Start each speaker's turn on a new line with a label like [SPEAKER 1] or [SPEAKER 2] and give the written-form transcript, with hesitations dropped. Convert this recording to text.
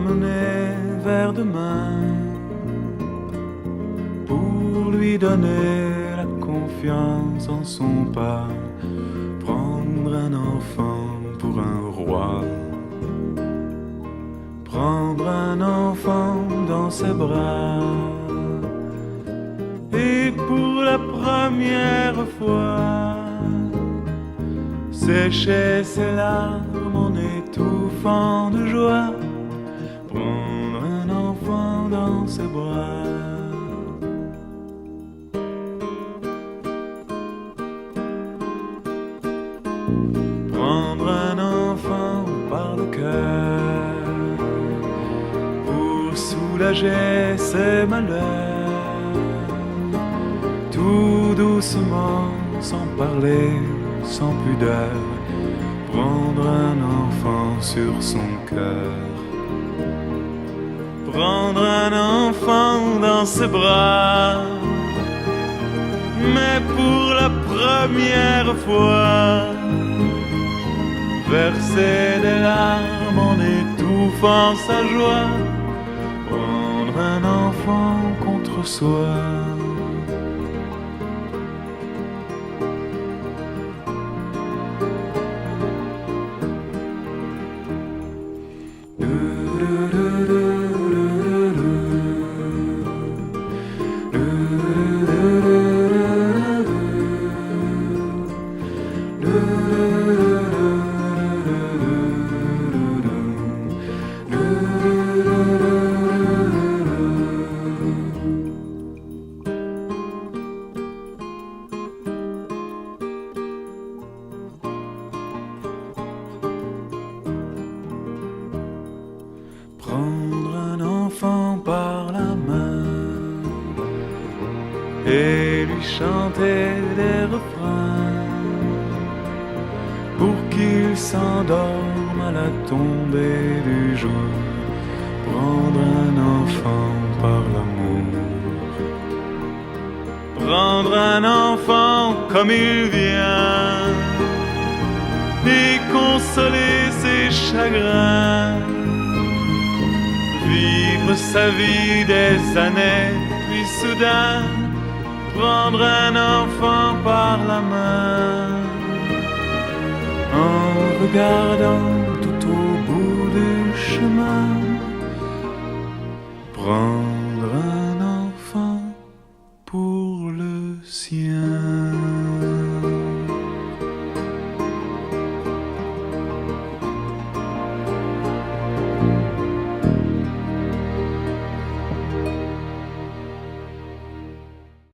[SPEAKER 1] l'emmener vers demain pour lui donner la confiance en son pas, prendre un enfant pour un roi, prendre un enfant dans ses bras. Et pour la première fois, sécher ses larmes en étouffant de joie, prendre un enfant dans ses bras. Prendre un enfant par le cœur pour soulager ses malheurs, tout doucement, sans parler, sans pudeur, prendre un enfant sur son cœur, prendre un enfant dans ses bras, mais pour la première fois, verser des larmes en étouffant sa joie, prendre un enfant contre soi. Prendre un enfant par la main et lui chanter des refrains pour qu'il s'endorme à la tombée du jour. Prendre un enfant par l'amour, prendre un enfant comme il vient et consoler ses chagrins, vivre sa vie des années, puis soudain prendre un enfant par la main, en regardant tout au bout du chemin, prendre un enfant pour le sien.